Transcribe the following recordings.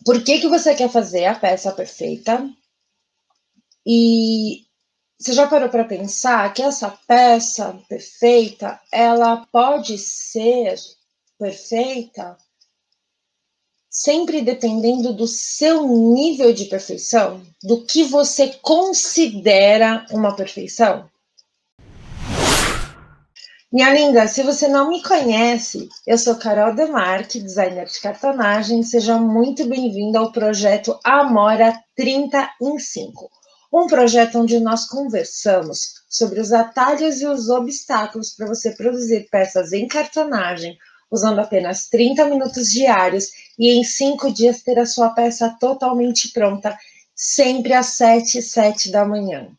Por que você quer fazer a peça perfeita? E você já parou para pensar que essa peça perfeita, ela pode ser perfeita sempre dependendo do seu nível de perfeição, do que você considera uma perfeição? Minha linda, se você não me conhece, eu sou Carol Demarque, designer de cartonagem. Seja muito bem-vinda ao projeto Amora 30 em 5. Um projeto onde nós conversamos sobre os atalhos e os obstáculos para você produzir peças em cartonagem, usando apenas 30 minutos diários e em 5 dias ter a sua peça totalmente pronta, sempre às 7h07 da manhã.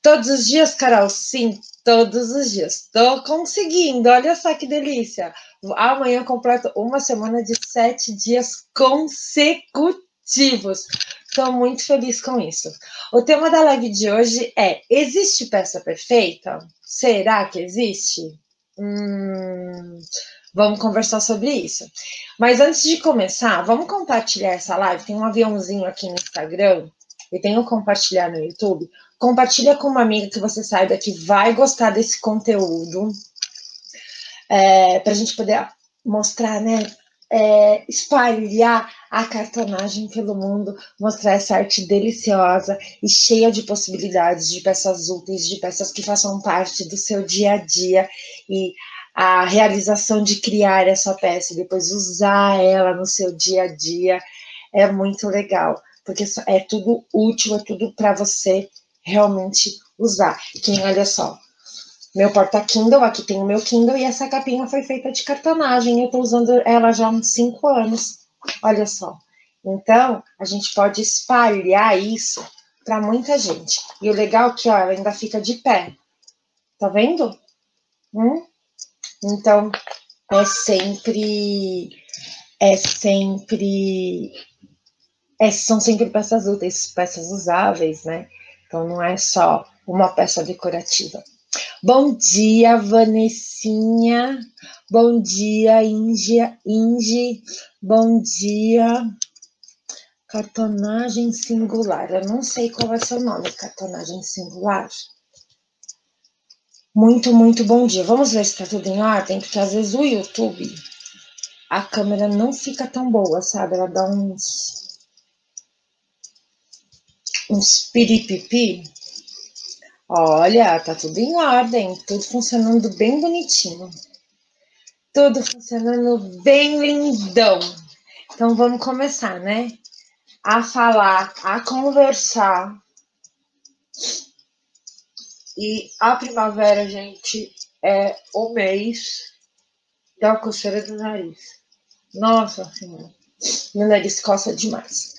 Todos os dias, Carol? Sim, todos os dias. Estou conseguindo, olha só que delícia. Amanhã eu completo uma semana de 7 dias consecutivos. Estou muito feliz com isso. O tema da live de hoje é: existe peça perfeita? Será que existe? Vamos conversar sobre isso. Mas antes de começar, vamos compartilhar essa live. Tem um aviãozinho aqui no Instagram e tem o compartilhar no YouTube. Compartilha com uma amiga que você saiba que vai gostar desse conteúdo, para a gente poder mostrar, né? Espalhar a cartonagem pelo mundo, mostrar essa arte deliciosa e cheia de possibilidades, de peças úteis, de peças que façam parte do seu dia a dia, e a realização de criar essa peça e depois usar ela no seu dia a dia é muito legal, porque é tudo útil, é tudo para você realmente usar. Olha só, meu porta-Kindle, aqui tem o meu Kindle e essa capinha foi feita de cartonagem. Eu tô usando ela já há uns 5 anos. Olha só. Então, a gente pode espalhar isso para muita gente. E o legal é que, ó, ela ainda fica de pé. Tá vendo? Então, são sempre peças úteis, peças usáveis, né? Então, não é só uma peça decorativa. Bom dia, Vanessinha. Bom dia, Inge. Bom dia. Cartonagem singular. Eu não sei qual é o seu nome, cartonagem singular. Muito, muito bom dia. Vamos ver se tá tudo em ordem, porque às vezes o YouTube, a câmera não fica tão boa, sabe? Ela dá uns piripipi. Olha, tá tudo em ordem, tudo funcionando bem bonitinho. Tudo funcionando bem lindão. Então vamos começar, né? A falar, a conversar. E a primavera, gente, é o mês da coceira do nariz. Nossa Senhora, meu nariz coça demais.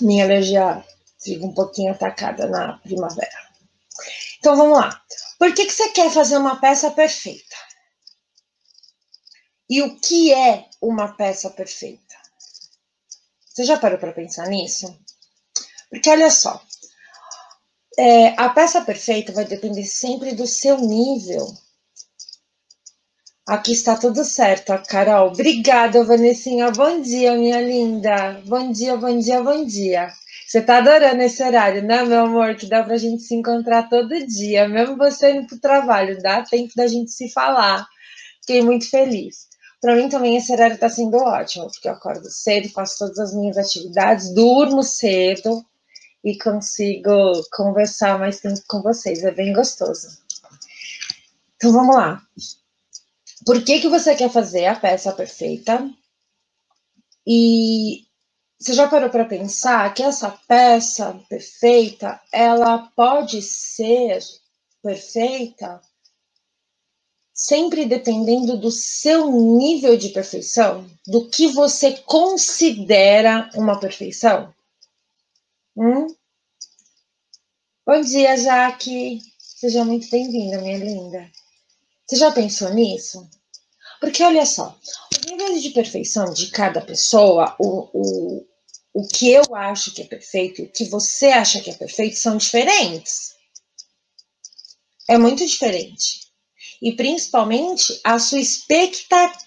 Minha alergia fica um pouquinho atacada na primavera. Então vamos lá. Por que você quer fazer uma peça perfeita? E o que é uma peça perfeita? Você já parou para pensar nisso? Porque olha só, a peça perfeita vai depender sempre do seu nível. Aqui está tudo certo, Carol. Obrigada, Vanessinha. Bom dia, minha linda. Bom dia, bom dia, bom dia. Você tá adorando esse horário, né, meu amor? Que dá pra gente se encontrar todo dia, mesmo você indo pro trabalho, dá tempo da gente se falar. Fiquei muito feliz. Para mim também esse horário tá sendo ótimo, porque eu acordo cedo, faço todas as minhas atividades, durmo cedo e consigo conversar mais tempo com vocês. É bem gostoso. Então vamos lá. Por que você quer fazer a peça perfeita? E você já parou para pensar que essa peça perfeita, ela pode ser perfeita sempre dependendo do seu nível de perfeição? Do que você considera uma perfeição? Bom dia, Jaque. Seja muito bem-vinda, minha linda. Você já pensou nisso? Porque olha só, os níveis de perfeição de cada pessoa, o que eu acho que é perfeito e o que você acha que é perfeito são diferentes. É muito diferente. E principalmente a sua expectativa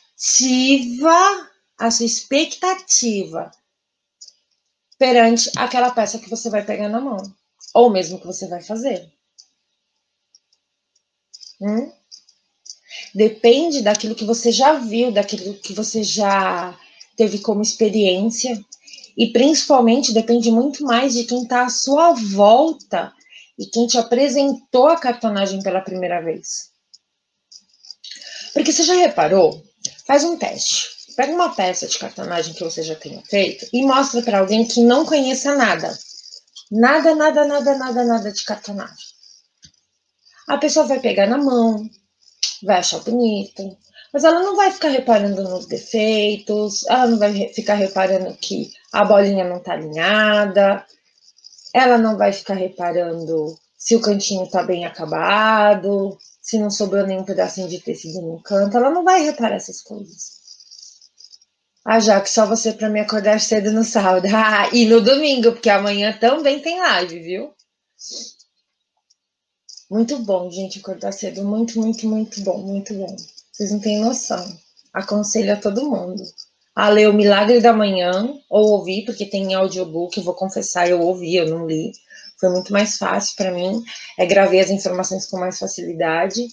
perante aquela peça que você vai pegar na mão, ou mesmo que você vai fazer. Depende daquilo que você já viu, daquilo que você já teve como experiência, e principalmente depende muito mais de quem está à sua volta e quem te apresentou a cartonagem pela primeira vez. Porque você já reparou? Faz um teste. Pega uma peça de cartonagem que você já tenha feito e mostra para alguém que não conheça nada. Nada de cartonagem. A pessoa vai pegar na mão, vai achar bonito, mas ela não vai ficar reparando nos defeitos, ela não vai ficar reparando que a bolinha não tá alinhada, ela não vai ficar reparando se o cantinho tá bem acabado, se não sobrou nenhum pedacinho de tecido no canto, ela não vai reparar essas coisas. Ah, já que só você para me acordar cedo no sábado. Ah, e no domingo, porque amanhã também tem live, viu? Muito bom, gente, acordar cedo. Muito bom, muito bom. Vocês não têm noção. Aconselho a todo mundo a ler O Milagre da Manhã, ou ouvir, porque tem audiobook, vou confessar, eu ouvi, eu não li. Foi muito mais fácil para mim. Gravei as informações com mais facilidade.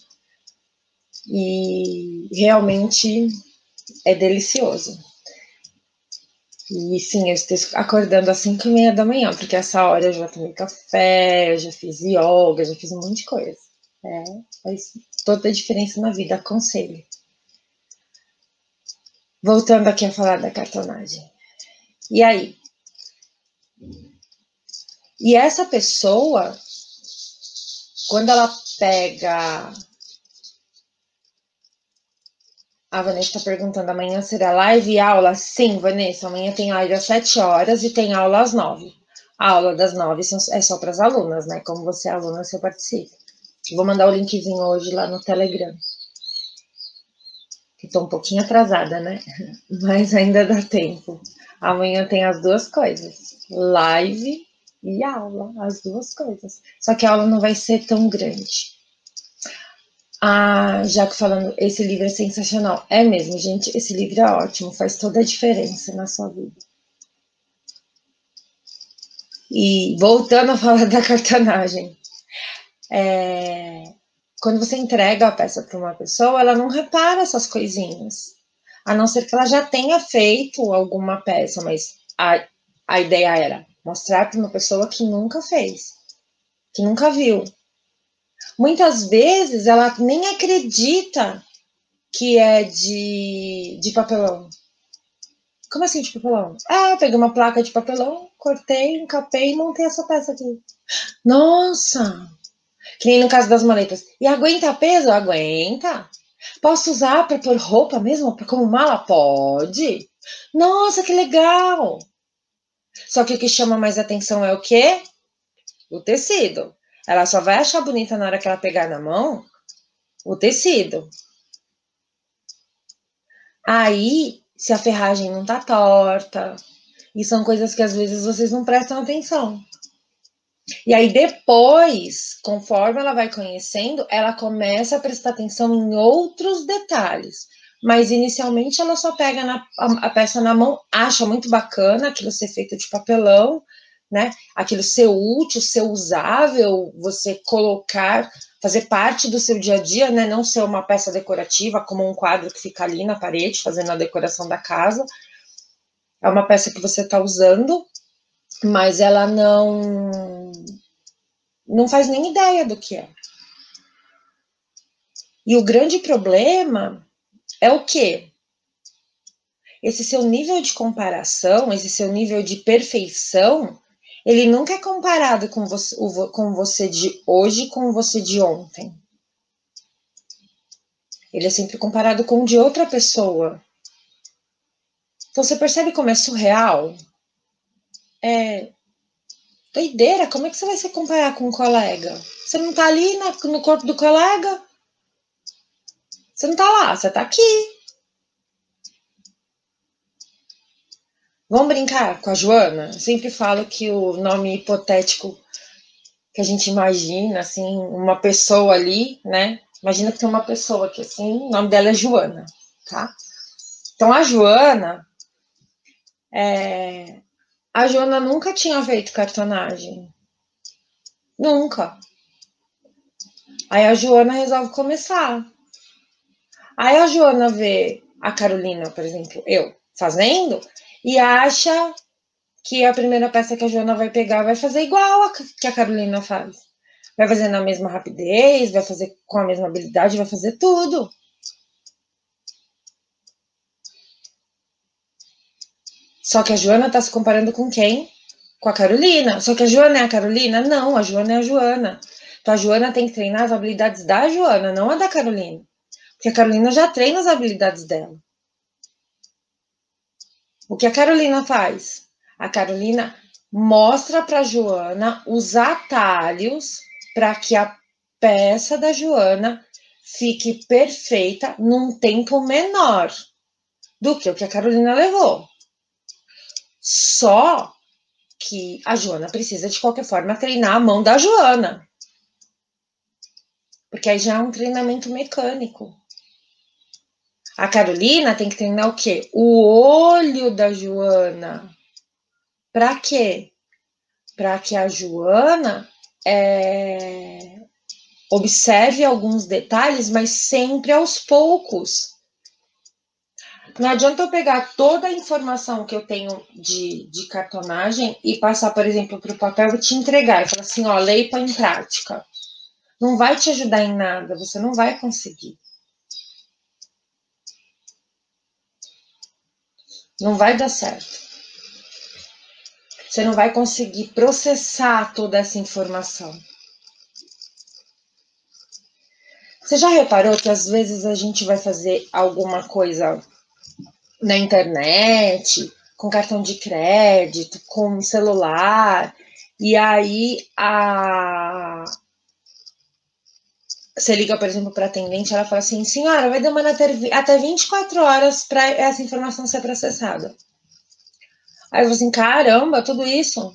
E realmente é delicioso. E sim, eu estou acordando às 5h30 da manhã, porque essa hora eu já tomei café, eu já fiz yoga, já fiz um monte de coisa. Faz toda a diferença na vida, aconselho. Voltando aqui a falar da cartonagem. E aí? E essa pessoa, quando ela pega... A Vanessa está perguntando, amanhã será live e aula? Sim, Vanessa, amanhã tem live às 7 horas e tem aula às 9. A aula das 9 é só para as alunas, né? Como você é aluna, você participa. Vou mandar o linkzinho hoje lá no Telegram. Estou um pouquinho atrasada, né? Mas ainda dá tempo. Amanhã tem as duas coisas. Live e aula, as duas coisas. Só que a aula não vai ser tão grande. Ah, já que falando, esse livro é sensacional. É mesmo, gente, esse livro é ótimo, faz toda a diferença na sua vida. E voltando a falar da cartonagem, quando você entrega a peça para uma pessoa, ela não repara essas coisinhas. A não ser que ela já tenha feito alguma peça, mas a ideia era mostrar para uma pessoa que nunca fez, que nunca viu. Muitas vezes ela nem acredita que é de papelão. Como assim de papelão? Eu peguei uma placa de papelão, cortei, encapei e montei essa peça aqui. Nossa! Que nem no caso das maletas. E aguenta peso? Aguenta. Posso usar para pôr roupa mesmo? Como mala? Pode. Nossa, que legal! Só que o que chama mais atenção é o quê? O tecido. Ela só vai achar bonita na hora que ela pegar na mão o tecido. Aí, se a ferragem não tá torta, e são coisas que às vezes vocês não prestam atenção. E aí depois, conforme ela vai conhecendo, ela começa a prestar atenção em outros detalhes. Mas inicialmente ela só pega a peça na mão, acha muito bacana aquilo ser feito de papelão, né? Aquilo ser útil, ser usável, você colocar, fazer parte do seu dia a dia, né? Não ser uma peça decorativa, como um quadro que fica ali na parede, fazendo a decoração da casa. É uma peça que você está usando, mas ela não faz nem ideia do que é. E o grande problema é o quê? Esse seu nível de comparação, esse seu nível de perfeição, ele nunca é comparado com você de hoje com você de ontem. Ele é sempre comparado com o de outra pessoa. Então você percebe como é surreal? É doideira, como é que você vai se comparar com um colega? Você não tá ali no corpo do colega? Você não tá lá, você tá aqui. Vamos brincar com a Joana? Eu sempre falo que o nome hipotético que a gente imagina, assim, uma pessoa ali, né? Imagina que tem uma pessoa que, assim, o nome dela é Joana, tá? Então, a Joana, A Joana nunca tinha feito cartonagem. Nunca. Aí a Joana resolve começar. Aí a Joana vê a Carolina, por exemplo, eu fazendo, e acha que a primeira peça que a Joana vai pegar vai fazer igual a que a Carolina faz. Vai fazer na mesma rapidez, vai fazer com a mesma habilidade, vai fazer tudo. Só que a Joana tá se comparando com quem? Com a Carolina. Só que a Joana é a Carolina? Não, a Joana é a Joana. Então a Joana tem que treinar as habilidades da Joana, não a da Carolina. Porque a Carolina já treina as habilidades dela. O que a Carolina faz? A Carolina mostra para a Joana os atalhos para que a peça da Joana fique perfeita num tempo menor do que o que a Carolina levou. Só que a Joana precisa, de qualquer forma, treinar a mão da Joana. Porque aí já é um treinamento mecânico. A Carolina tem que treinar o quê? O olho da Joana. Para quê? Para que a Joana observe alguns detalhes, mas sempre aos poucos. Não adianta eu pegar toda a informação que eu tenho de cartonagem e passar, por exemplo, para o papel e te entregar. E falar assim, ó, lei e põe em prática. Não vai te ajudar em nada, você não vai conseguir. Não vai dar certo. Você não vai conseguir processar toda essa informação. Você já reparou que às vezes a gente vai fazer alguma coisa na internet, com cartão de crédito, com celular, e aí você liga, por exemplo, para a atendente, ela fala assim, senhora, vai demorar até 24 horas para essa informação ser processada. Aí eu falo assim, caramba, tudo isso?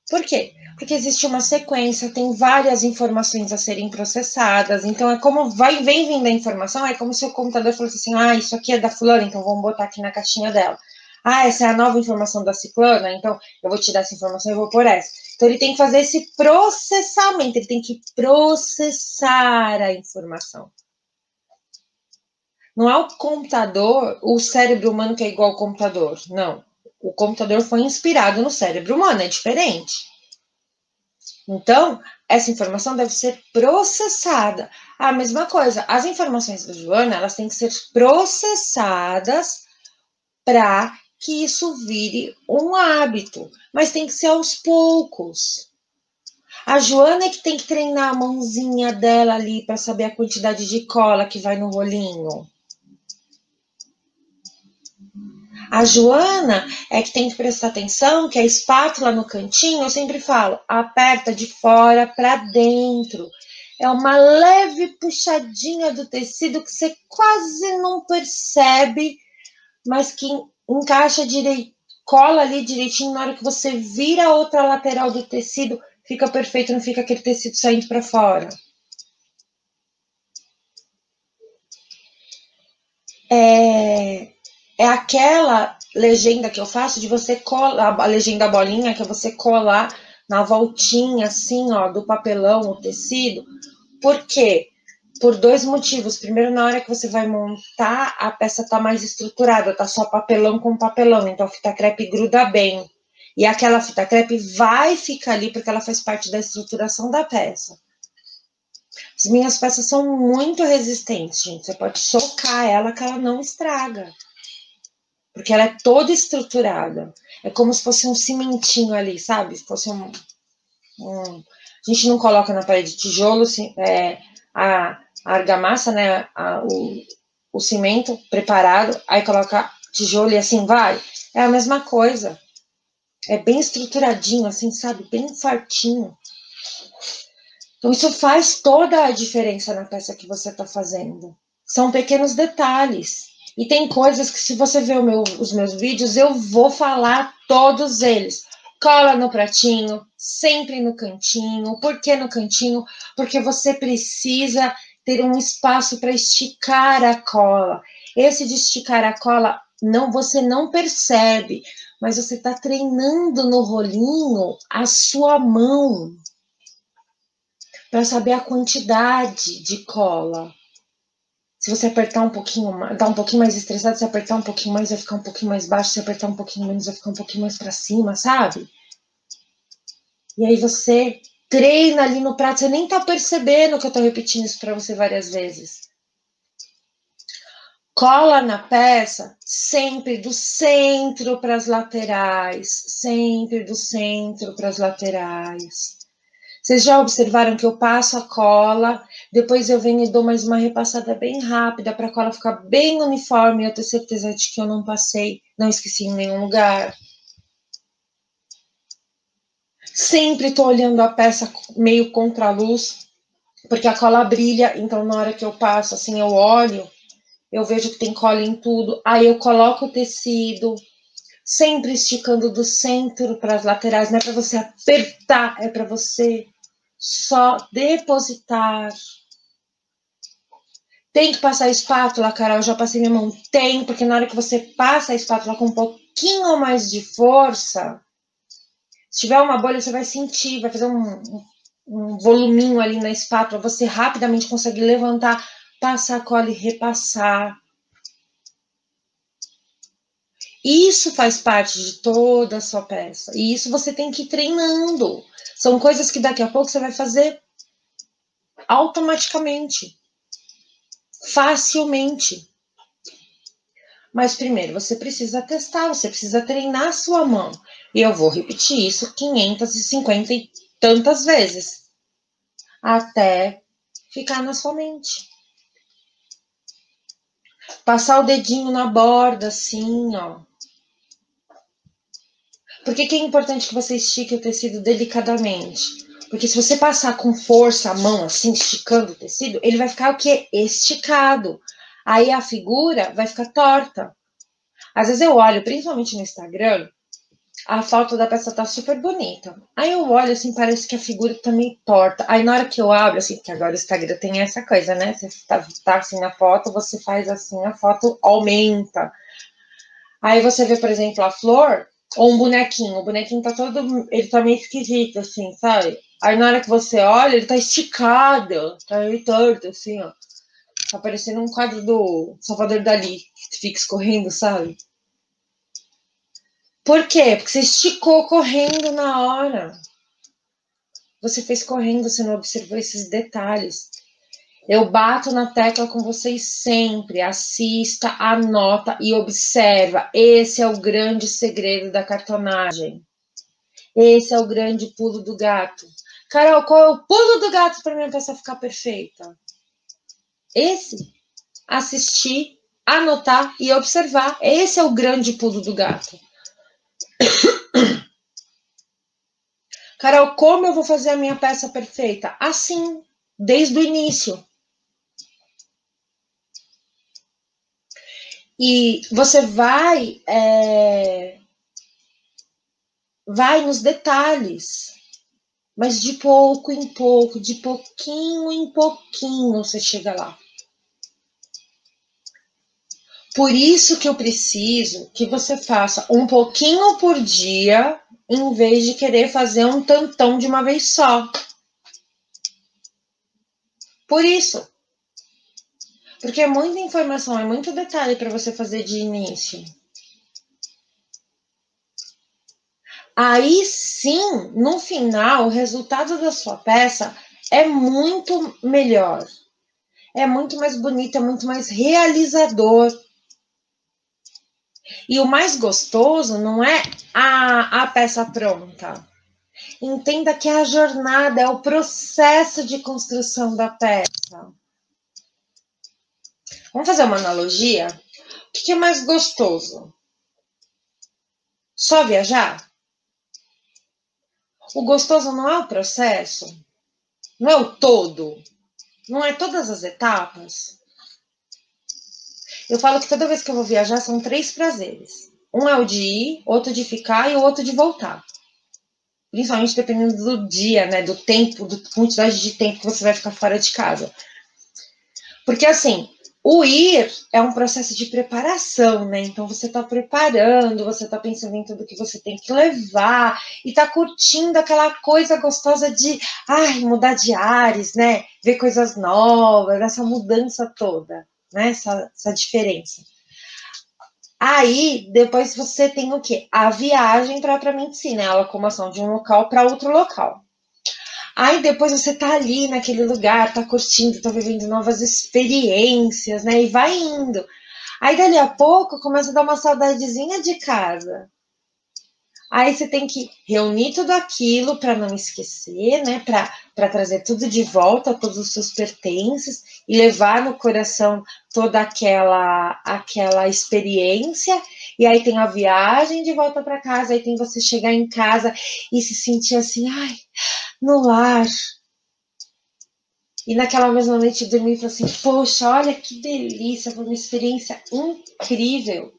Por quê? Porque existe uma sequência, tem várias informações a serem processadas, então é como vem vindo a informação, é como se o computador fosse assim, isso aqui é da fulana, então vamos botar aqui na caixinha dela. Essa é a nova informação da ciclana, então eu vou tirar essa informação e vou por essa. Então ele tem que fazer esse processamento, ele tem que processar a informação. Não é o computador, o cérebro humano que é igual ao computador, não. O computador foi inspirado no cérebro humano, é diferente. Então, essa informação deve ser processada. A mesma coisa, as informações da Joana, elas têm que ser processadas para que isso vire um hábito, mas tem que ser aos poucos. A Joana é que tem que treinar a mãozinha dela ali para saber a quantidade de cola que vai no rolinho. A Joana é que tem que prestar atenção que a espátula no cantinho, eu sempre falo, aperta de fora para dentro. É uma leve puxadinha do tecido que você quase não percebe, mas que encaixa direito, cola ali direitinho. Na hora que você vira a outra lateral do tecido, fica perfeito, não fica aquele tecido saindo para fora. É aquela legenda que eu faço de você colar, a legenda bolinha, que é você colar na voltinha, assim, ó, do papelão, o tecido. Por quê? Por dois motivos. Primeiro, na hora que você vai montar, a peça tá mais estruturada, tá só papelão com papelão, então a fita crepe gruda bem. E aquela fita crepe vai ficar ali porque ela faz parte da estruturação da peça. As minhas peças são muito resistentes, gente. Você pode socar ela que ela não estraga. Porque ela é toda estruturada. É como se fosse um cimentinho ali, sabe? Se fosse a gente não coloca na parede tijolo, a argamassa, né? O cimento preparado, aí coloca tijolo e assim vai. É a mesma coisa. É bem estruturadinho, assim, sabe? Bem fortinho. Então, isso faz toda a diferença na peça que você está fazendo. São pequenos detalhes. E tem coisas que, se você ver os meus vídeos, eu vou falar todos eles. Cola no pratinho, sempre no cantinho. Por que no cantinho? Porque você precisa ter um espaço para esticar a cola. Esse de esticar a cola, você não percebe, mas você está treinando no rolinho a sua mão para saber a quantidade de cola. Se você apertar um pouquinho mais, tá um pouquinho mais estressado, se apertar um pouquinho mais, vai ficar um pouquinho mais baixo, se apertar um pouquinho menos, vai ficar um pouquinho mais para cima, sabe? E aí você treina ali no prato, você nem tá percebendo que eu tô repetindo isso para você várias vezes. Cola na peça sempre do centro para as laterais, sempre do centro para as laterais. Vocês já observaram que eu passo a cola, depois eu venho e dou mais uma repassada bem rápida para a cola ficar bem uniforme e eu ter certeza de que eu não passei, não esqueci em nenhum lugar. Sempre estou olhando a peça meio contra a luz, porque a cola brilha, então na hora que eu passo, assim, eu olho, eu vejo que tem cola em tudo, aí eu coloco o tecido, sempre esticando do centro para as laterais, não é para você apertar, é para você só depositar. Tem que passar a espátula, Carol, eu já passei minha mão. Tem, porque na hora que você passa a espátula com um pouquinho mais de força, se tiver uma bolha, você vai sentir, vai fazer um voluminho ali na espátula, você rapidamente consegue levantar, passar a cola e repassar. Isso faz parte de toda a sua peça. E isso você tem que ir treinando. São coisas que daqui a pouco você vai fazer automaticamente, facilmente. Mas primeiro você precisa testar, você precisa treinar a sua mão. E eu vou repetir isso 550 e tantas vezes, até ficar na sua mente. Passar o dedinho na borda, assim, ó. Por que é importante que você estique o tecido delicadamente? Porque se você passar com força a mão, assim, esticando o tecido, ele vai ficar o quê? Esticado. Aí a figura vai ficar torta. Às vezes eu olho, principalmente no Instagram, a foto da peça tá super bonita. Aí eu olho, assim, parece que a figura tá meio torta. Aí na hora que eu abro, assim, porque agora o Instagram tem essa coisa, né? Você tá assim na foto, você faz assim, a foto aumenta. Aí você vê, por exemplo, a flor ou um bonequinho. O bonequinho tá todo. Ele tá meio esquisito, assim, sabe? Aí na hora que você olha, ele tá esticado, tá meio torto, assim, ó. Tá parecendo um quadro do Salvador Dalí, que fica escorrendo, sabe? Por quê? Porque você esticou correndo na hora. Você fez correndo, você não observou esses detalhes. Eu bato na tecla com vocês sempre. Assista, anota e observa. Esse é o grande segredo da cartonagem. Esse é o grande pulo do gato. Carol, qual é o pulo do gato para minha peça ficar perfeita? Esse. Assistir, anotar e observar. Esse é o grande pulo do gato. Carol, como eu vou fazer a minha peça perfeita? Assim, desde o início. E você vai nos detalhes, mas de pouco em pouco, de pouquinho em pouquinho você chega lá. Por isso que eu preciso que você faça um pouquinho por dia, em vez de querer fazer um tantão de uma vez só. Por isso. Porque é muita informação, é muito detalhe para você fazer de início. Aí sim, no final, o resultado da sua peça é muito melhor. É muito mais bonito, é muito mais realizador. E o mais gostoso não é a peça pronta. Entenda que é a jornada, é o processo de construção da peça. Vamos fazer uma analogia? O que é mais gostoso? Só viajar? O gostoso não é o processo? Não é o todo? Não é todas as etapas? Eu falo que toda vez que eu vou viajar são 3 prazeres. Um é o de ir, outro de ficar e o outro de voltar. Principalmente dependendo do dia, né? Do tempo, da quantidade de tempo que você vai ficar fora de casa. Porque assim, O ir é um processo de preparação, né? Então você está preparando, você está pensando em tudo que você tem que levar e está curtindo aquela coisa gostosa de, mudar de ares, né? Ver coisas novas, essa mudança toda, né? Essa diferença. Aí, depois você tem o quê? A viagem propriamente sim, né? A locomoção de um local para outro local. Aí depois você tá ali naquele lugar, tá curtindo, tá vivendo novas experiências, né? E vai indo. Aí dali a pouco começa a dar uma saudadezinha de casa. Aí você tem que reunir tudo aquilo para não esquecer, né? Para trazer tudo de volta, todos os seus pertences e levar no coração toda aquela experiência. E aí tem a viagem de volta para casa, aí tem você chegar em casa e se sentir assim, no lar. E naquela mesma noite dormir e falar assim, poxa, olha que delícia, foi uma experiência incrível.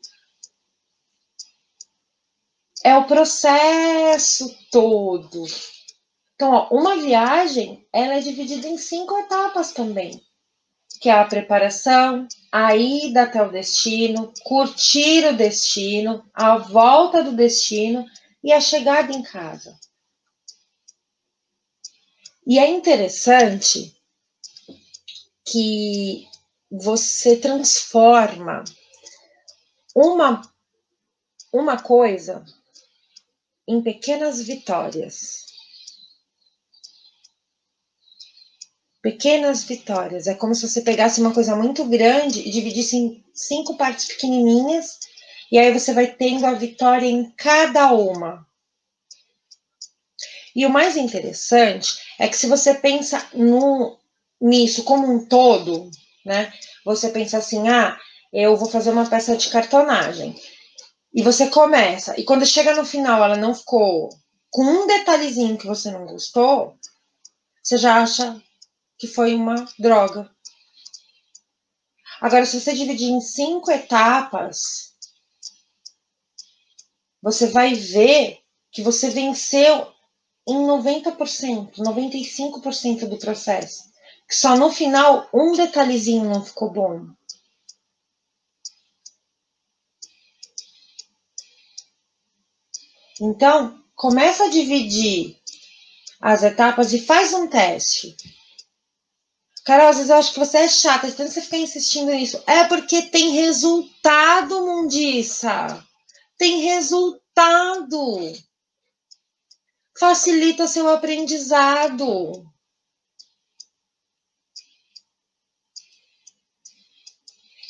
É o processo todo. Então, ó, uma viagem, ela é dividida em 5 etapas também, que é a preparação, a ida até o destino, curtir o destino, a volta do destino e a chegada em casa. E é interessante que você transforma uma coisa em pequenas vitórias. Pequenas vitórias. É como se você pegasse uma coisa muito grande e dividisse em 5 partes pequenininhas, e aí você vai tendo a vitória em cada uma. E o mais interessante é que se você pensa nisso como um todo, né? Você pensa assim, eu vou fazer uma peça de cartonagem. E você começa, e quando chega no final ela não ficou com um detalhezinho que você não gostou, você já acha que foi uma droga. Agora, se você dividir em 5 etapas, você vai ver que você venceu em 90%, 95% do processo. Que só no final um detalhezinho não ficou bom. Então, começa a dividir as etapas e faz um teste. Carol, às vezes eu acho que você é chata, então você fica insistindo nisso. É porque tem resultado, mundiça. Tem resultado. Facilita seu aprendizado.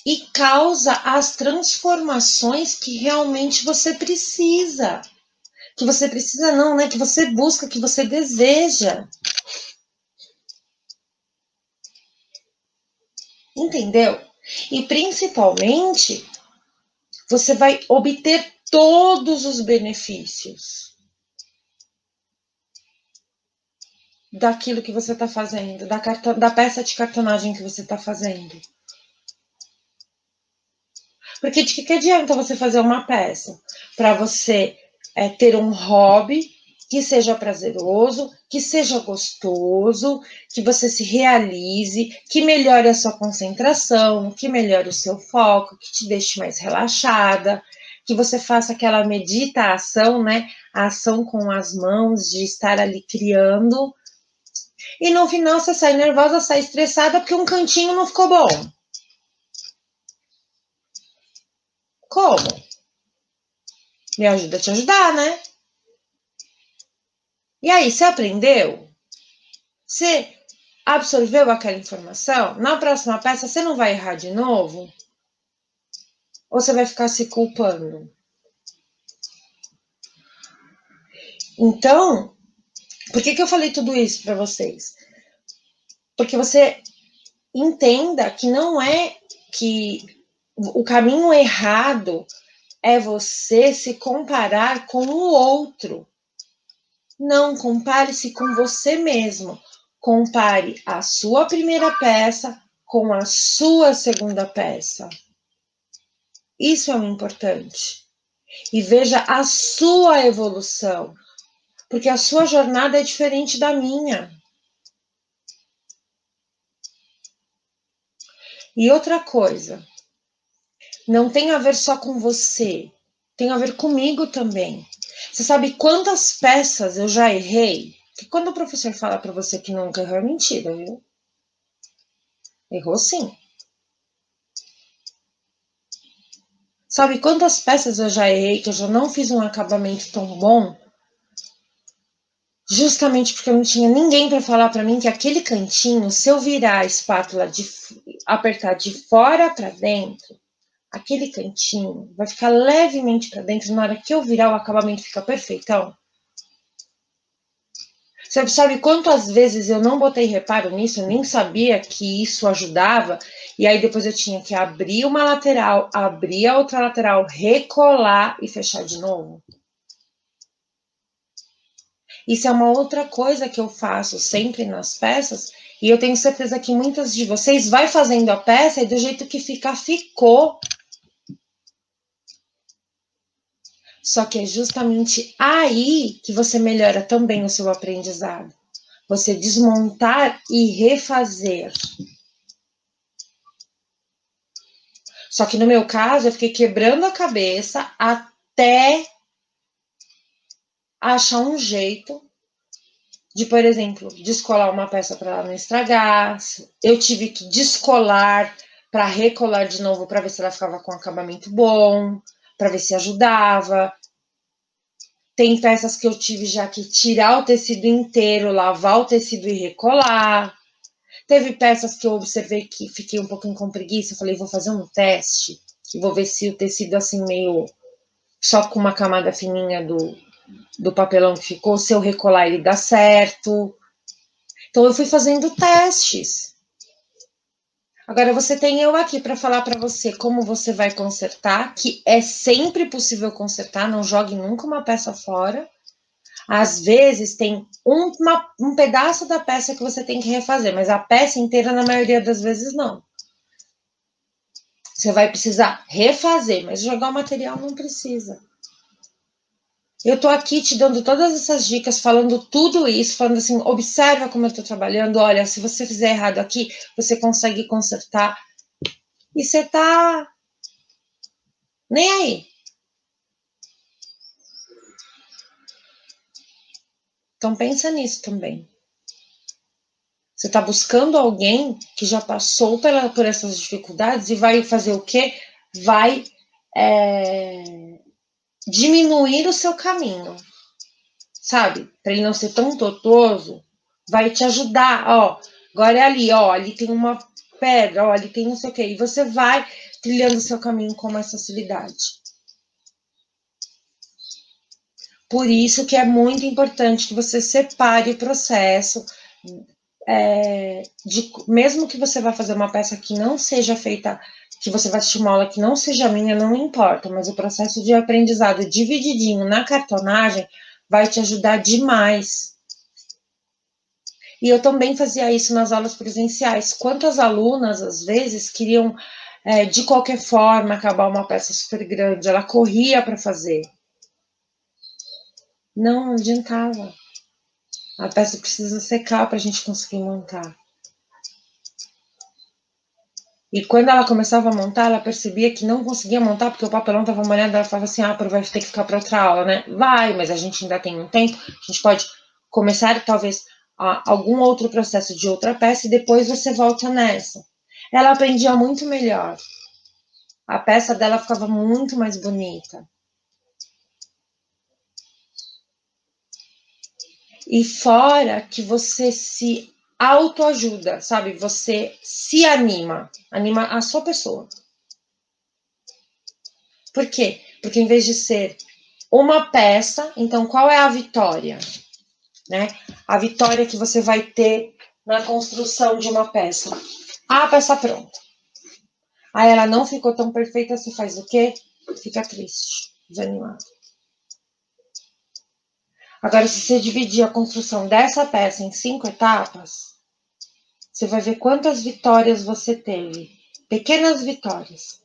E causa as transformações que realmente você precisa. Que você precisa não, né? Que você busca, que você deseja. Entendeu? E principalmente, você vai obter todos os benefícios daquilo que você está fazendo, da peça de cartonagem que você está fazendo. Porque de que adianta você fazer uma peça para você ter um hobby que seja prazeroso, que seja gostoso, que você se realize, que melhore a sua concentração, que melhore o seu foco, que te deixe mais relaxada, que você faça aquela meditação, né? A ação com as mãos, de estar ali criando. E no final você sai nervosa, sai estressada porque um cantinho não ficou bom. Como? Me ajuda a te ajudar, né? E aí, você aprendeu? Você absorveu aquela informação? Na próxima peça, você não vai errar de novo? Ou você vai ficar se culpando? Então, por que eu falei tudo isso para vocês? Porque você entenda que não é que o caminho errado é você se comparar com o outro. Não, compare-se com você mesmo. Compare a sua primeira peça com a sua segunda peça. Isso é o importante. E veja a sua evolução, porque a sua jornada é diferente da minha. E outra coisa, não tem a ver só com você, tem a ver comigo também. Você sabe quantas peças eu já errei? Que quando o professor fala para você que nunca errou, é mentira, viu? Errou sim. Sabe quantas peças eu já errei, que eu já não fiz um acabamento tão bom? Justamente porque eu não tinha ninguém para falar para mim que aquele cantinho, se eu virar a espátula, apertar de fora para dentro, aquele cantinho vai ficar levemente para dentro. Na hora que eu virar, o acabamento fica perfeitão. Você sabe quantas vezes eu não botei reparo nisso, eu nem sabia que isso ajudava, e aí depois eu tinha que abrir uma lateral, abrir a outra lateral, recolar e fechar de novo? Isso é uma outra coisa que eu faço sempre nas peças, e eu tenho certeza que muitas de vocês vai fazendo a peça e do jeito que fica, ficou. Só que é justamente aí que você melhora também o seu aprendizado. Você desmontar e refazer. Só que no meu caso, eu fiquei quebrando a cabeça até achar um jeito de, por exemplo, descolar uma peça para ela não estragar. Eu tive que descolar para recolar de novo para ver se ela ficava com acabamento bom, para ver se ajudava. Tem peças que eu tive já que tirar o tecido inteiro, lavar o tecido e recolar. Teve peças que eu observei que fiquei um pouquinho com preguiça, eu falei, vou fazer um teste e vou ver se o tecido assim meio só com uma camada fininha do papelão que ficou, se eu recolar ele dá certo. Então eu fui fazendo testes. Agora você tem eu aqui para falar para você como você vai consertar, que é sempre possível consertar, não jogue nunca uma peça fora. Às vezes tem um pedaço da peça que você tem que refazer, mas a peça inteira na maioria das vezes não. Você vai precisar refazer, mas jogar o material não precisa. Eu tô aqui te dando todas essas dicas, falando tudo isso, falando assim, observa como eu tô trabalhando, olha, se você fizer errado aqui, você consegue consertar. E você tá nem aí. Então pensa nisso também. Você tá buscando alguém que já passou por essas dificuldades e vai fazer o quê? Vai diminuir o seu caminho, sabe? Para ele não ser tão tortuoso, vai te ajudar, ó. Agora é ali, ó, ali tem uma pedra, ó, ali tem não sei o quê. E você vai trilhando o seu caminho com mais facilidade. Por isso que é muito importante que você separe o processo, mesmo que você vá fazer uma peça que não seja feita, que você vai assistir uma aula que não seja minha, não importa, mas o processo de aprendizado divididinho na cartonagem vai te ajudar demais. E eu também fazia isso nas aulas presenciais. Quantas alunas, às vezes, queriam, de qualquer forma, acabar uma peça super grande? Ela corria para fazer. Não adiantava. A peça precisa secar para a gente conseguir montar. E quando ela começava a montar, ela percebia que não conseguia montar porque o papelão estava molhado. Ela falava assim, vai ter que ficar para outra aula, né? Vai, mas a gente ainda tem um tempo. A gente pode começar, talvez, algum outro processo de outra peça e depois você volta nessa. Ela aprendia muito melhor. A peça dela ficava muito mais bonita. E fora que você se autoajuda, sabe? Você se anima a sua pessoa. Por quê? Porque em vez de ser uma peça, então qual é a vitória? Né? A vitória que você vai ter na construção de uma peça. A peça pronta. Aí ela não ficou tão perfeita, você faz o quê? Fica triste, desanimado. Agora, se você dividir a construção dessa peça em 5 etapas, você vai ver quantas vitórias você teve. Pequenas vitórias.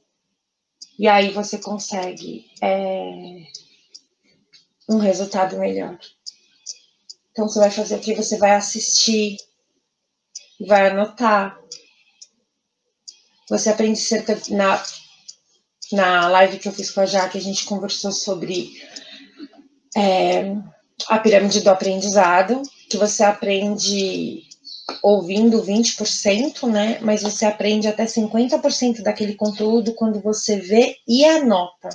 E aí você consegue um resultado melhor. Então, você vai fazer o que? Você vai assistir, vai anotar. Você aprende cerca na live que eu fiz com a Jaque, a gente conversou sobre a pirâmide do aprendizado, que você aprende ouvindo 20%, né? Mas você aprende até 50% daquele conteúdo quando você vê e anota.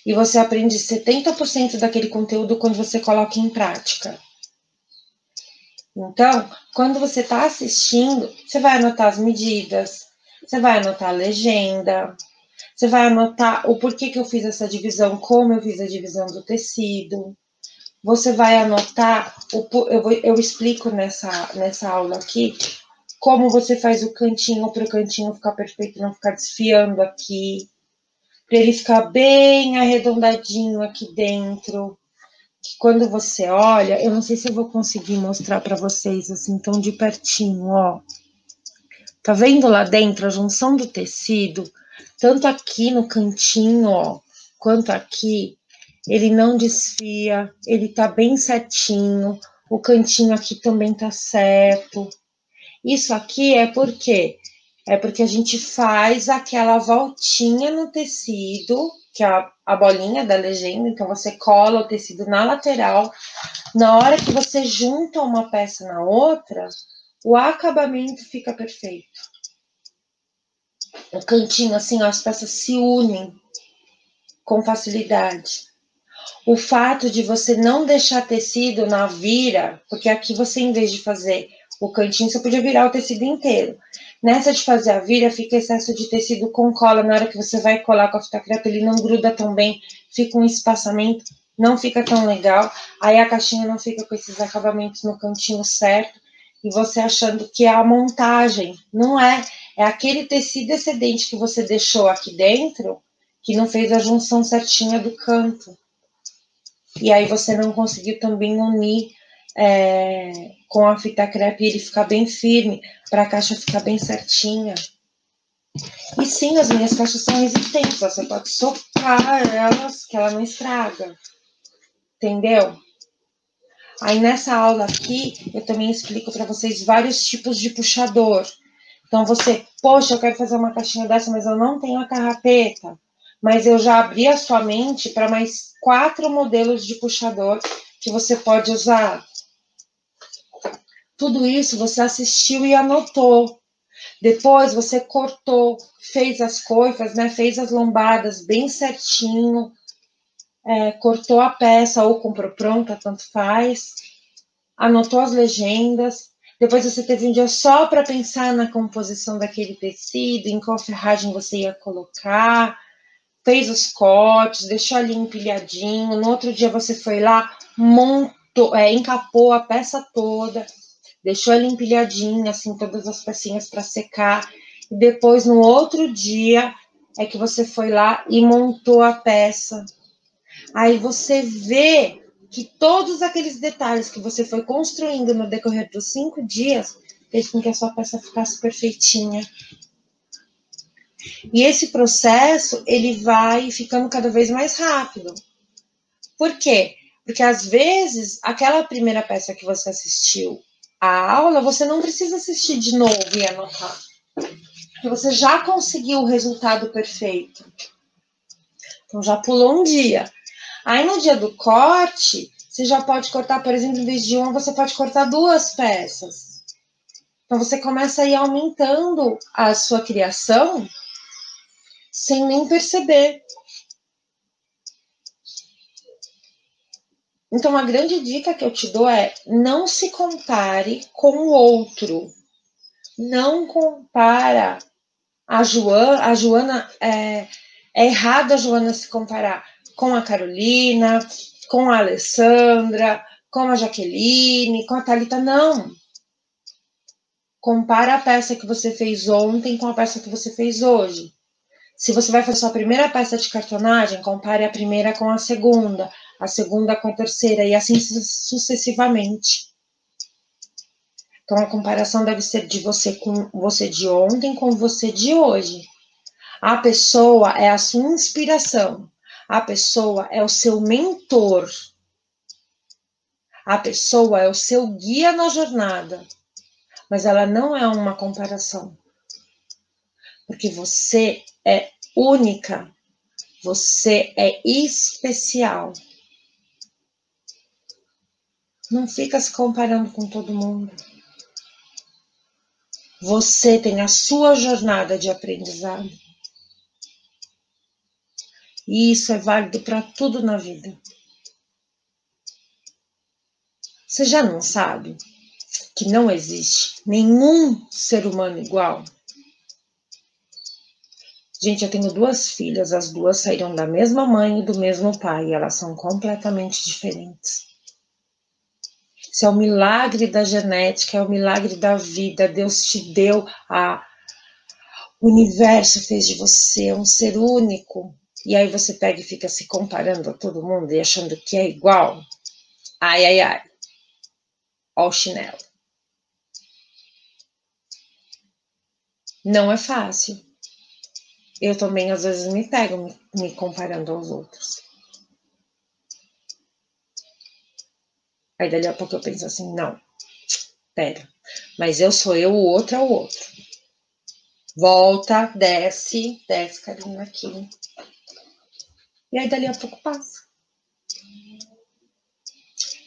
E você aprende 70% daquele conteúdo quando você coloca em prática. Então, quando você está assistindo, você vai anotar as medidas, você vai anotar a legenda, você vai anotar o porquê que eu fiz essa divisão, como eu fiz a divisão do tecido. Você vai anotar, eu explico nessa aula aqui, como você faz o cantinho para o cantinho ficar perfeito, não ficar desfiando aqui, para ele ficar bem arredondadinho aqui dentro. Que quando você olha, eu não sei se eu vou conseguir mostrar para vocês assim tão de pertinho, ó. Tá vendo lá dentro a junção do tecido? Tanto aqui no cantinho, ó, quanto aqui, ele não desfia, ele tá bem certinho, o cantinho aqui também tá certo. Isso aqui é porque a gente faz aquela voltinha no tecido, que é a bolinha da legenda, então você cola o tecido na lateral. Na hora que você junta uma peça na outra, o acabamento fica perfeito. O cantinho, assim, as peças se unem com facilidade. O fato de você não deixar tecido na vira, porque aqui você, em vez de fazer o cantinho, você podia virar o tecido inteiro. Nessa de fazer a vira, fica excesso de tecido com cola. Na hora que você vai colar com a fita crepe, ele não gruda tão bem, fica um espaçamento, não fica tão legal. Aí a caixinha não fica com esses acabamentos no cantinho certo. E você achando que é a montagem. Não é. É aquele tecido excedente que você deixou aqui dentro, que não fez a junção certinha do canto. E aí você não conseguiu também unir com a fita crepe e ele ficar bem firme, para a caixa ficar bem certinha. E sim, as minhas caixas são resistentes, você pode socar elas, que ela não estraga. Entendeu? Aí nessa aula aqui, eu também explico para vocês vários tipos de puxador. Então você, poxa, eu quero fazer uma caixinha dessa, mas eu não tenho a carrapeta. Mas eu já abri a sua mente para mais 4 modelos de puxador que você pode usar. Tudo isso você assistiu e anotou. Depois você cortou, fez as coifas, né? Fez as lombadas bem certinho, cortou a peça ou comprou pronta, tanto faz. Anotou as legendas. Depois você teve um dia só para pensar na composição daquele tecido, em qual ferragem você ia colocar, fez os cortes, deixou ali empilhadinho. No outro dia você foi lá, montou, encapou a peça toda, deixou ali empilhadinha, assim, todas as pecinhas para secar. E depois, no outro dia, é que você foi lá e montou a peça. Aí você vê que todos aqueles detalhes que você foi construindo no decorrer dos 5 dias fez com que a sua peça ficasse perfeitinha. E esse processo, ele vai ficando cada vez mais rápido. Por quê? Porque, às vezes, aquela primeira peça que você assistiu à aula, você não precisa assistir de novo e anotar. Porque você já conseguiu o resultado perfeito. Então, já pulou um dia. Aí, no dia do corte, você já pode cortar, por exemplo, em vez de uma, você pode cortar 2 peças. Então, você começa a ir aumentando a sua criação sem nem perceber. Então, a grande dica que eu te dou é não se compare com o outro. Não compara a Joana. A Joana é errado a Joana se comparar com a Carolina, com a Alessandra, com a Jaqueline, com a Thalita. Não. Compara a peça que você fez ontem com a peça que você fez hoje. Se você vai fazer sua primeira peça de cartonagem, compare a primeira com a segunda com a terceira, e assim sucessivamente. Então, a comparação deve ser de você com você de ontem com você de hoje. A pessoa é a sua inspiração. A pessoa é o seu mentor. A pessoa é o seu guia na jornada. Mas ela não é uma comparação. Porque você é única. Você é especial. Não fica se comparando com todo mundo. Você tem a sua jornada de aprendizado. E isso é válido para tudo na vida. Você já não sabe que não existe nenhum ser humano igual? Gente, eu tenho 2 filhas, as 2 saíram da mesma mãe e do mesmo pai, e elas são completamente diferentes. Isso é o milagre da genética, é o milagre da vida. Deus te deu, o universo fez de você um ser único. E aí você pega e fica se comparando a todo mundo e achando que é igual. Ai, ai, ai. Ó o chinelo. Não é fácil. Eu também, às vezes, me pego me comparando aos outros. Aí, dali a pouco, eu penso assim, não, pera, mas eu sou eu, o outro é o outro. Volta, desce, carinho aqui. E aí, dali a pouco, passa.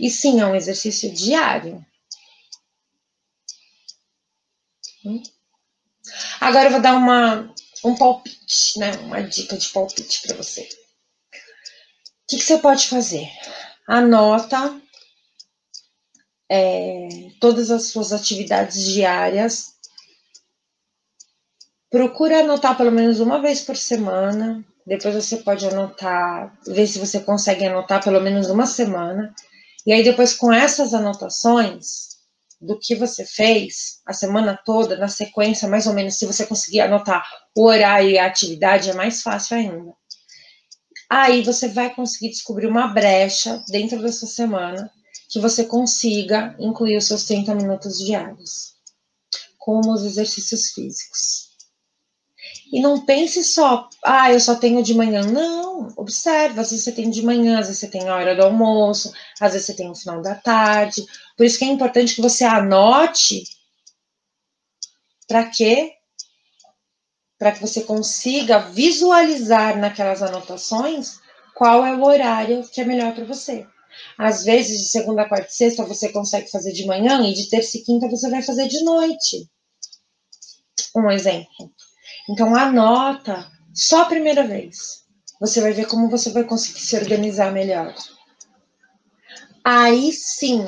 E sim, é um exercício diário. Agora eu vou dar um palpite, né? Uma dica de palpite para você. O que você pode fazer? Anota todas as suas atividades diárias. Procura anotar pelo menos uma vez por semana. Depois você pode anotar, ver se você consegue anotar pelo menos uma semana. E aí depois com essas anotações do que você fez a semana toda, na sequência, mais ou menos, se você conseguir anotar o horário e a atividade, é mais fácil ainda. Aí você vai conseguir descobrir uma brecha dentro dessa semana que você consiga incluir os seus 30 minutos diários, como os exercícios físicos. E não pense só, eu só tenho de manhã. Não, observa, às vezes você tem de manhã, às vezes você tem a hora do almoço, às vezes você tem no final da tarde. Por isso que é importante que você anote. Para quê? Para que você consiga visualizar naquelas anotações qual é o horário que é melhor para você. Às vezes, de segunda, quarta e sexta, você consegue fazer de manhã e de terça e quinta você vai fazer de noite. Um exemplo. Então, anota só a primeira vez. Você vai ver como você vai conseguir se organizar melhor. Aí sim,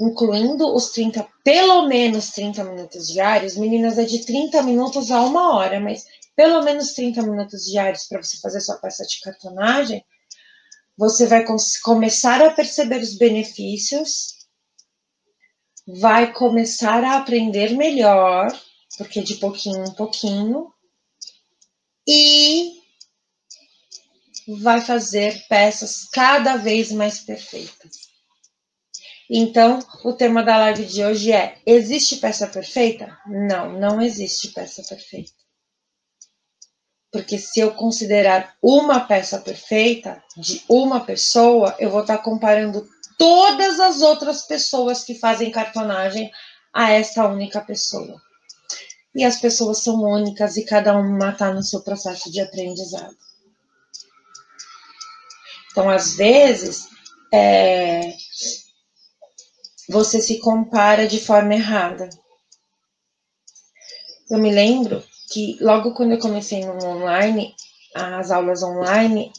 incluindo os 30, pelo menos 30 minutos diários, meninas, é de 30 minutos a 1 hora, mas pelo menos 30 minutos diários para você fazer sua peça de cartonagem, você vai começar a perceber os benefícios, vai começar a aprender melhor, porque de pouquinho em pouquinho, e vai fazer peças cada vez mais perfeitas. Então, o tema da live de hoje é: existe peça perfeita? Não, não existe peça perfeita. Porque se eu considerar uma peça perfeita de uma pessoa, eu vou estar comparando todas as outras pessoas que fazem cartonagem a essa única pessoa. E as pessoas são únicas e cada uma está no seu processo de aprendizado. Então, às vezes, você se compara de forma errada. Eu me lembro que logo quando eu comecei no online, as aulas online,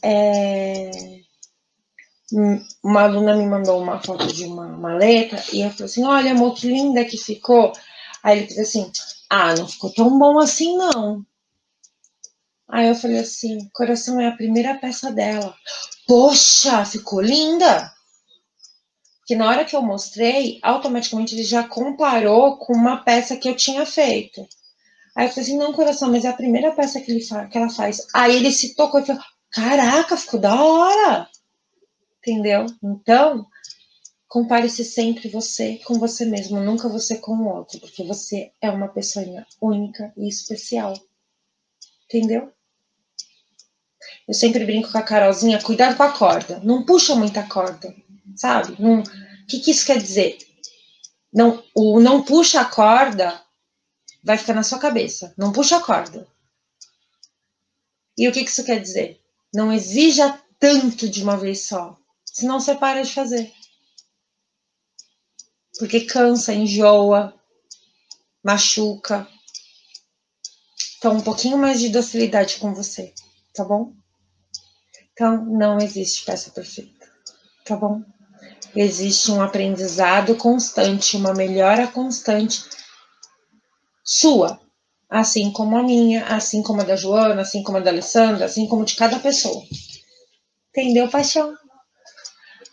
uma aluna me mandou uma foto de uma maleta e ela falou assim: olha, amor, que linda que ficou. Aí ele disse assim: não ficou tão bom assim, não. Aí eu falei assim: coração, é a primeira peça dela. Poxa, ficou linda! Que na hora que eu mostrei, automaticamente ele já comparou com uma peça que eu tinha feito. Aí eu falei assim: não, coração, mas é a primeira peça que ela faz. Aí ele se tocou e falou: caraca, ficou da hora! Entendeu? Então, compare-se sempre você com você mesmo, nunca você com o outro, porque você é uma pessoa única e especial. Entendeu? Eu sempre brinco com a Carolzinha: cuidado com a corda, não puxa muita corda, sabe? O que isso quer dizer? Não puxa a corda vai ficar na sua cabeça, não puxa a corda. E o que isso quer dizer? Não exija tanto de uma vez só, senão você para de fazer. Porque cansa, enjoa, machuca. Então, um pouquinho mais de docilidade com você, tá bom? Então, não existe peça perfeita, tá bom? Existe um aprendizado constante, uma melhora constante sua, assim como a minha, assim como a da Joana, assim como a da Alessandra, assim como de cada pessoa. Entendeu, paixão?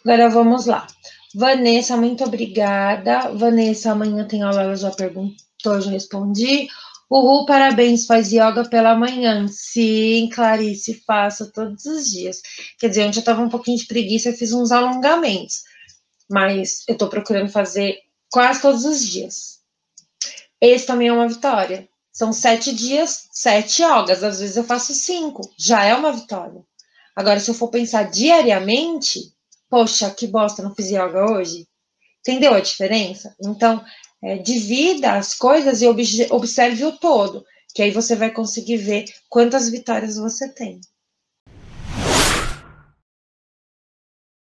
Agora vamos lá. Vanessa, muito obrigada. Vanessa, amanhã tem aula, ela já perguntou, já respondi. Uhul, parabéns, faz yoga pela manhã. Sim, Clarice, faço todos os dias. Quer dizer, ontem eu tava um pouquinho de preguiça, eu fiz uns alongamentos. Mas eu tô procurando fazer quase todos os dias. Esse também é uma vitória. São 7 dias, 7 yogas. Às vezes eu faço 5. Já é uma vitória. Agora, se eu for pensar diariamente, poxa, que bosta, não fiz yoga hoje. Entendeu a diferença? Então, divida as coisas e observe o todo, que aí você vai conseguir ver quantas vitórias você tem.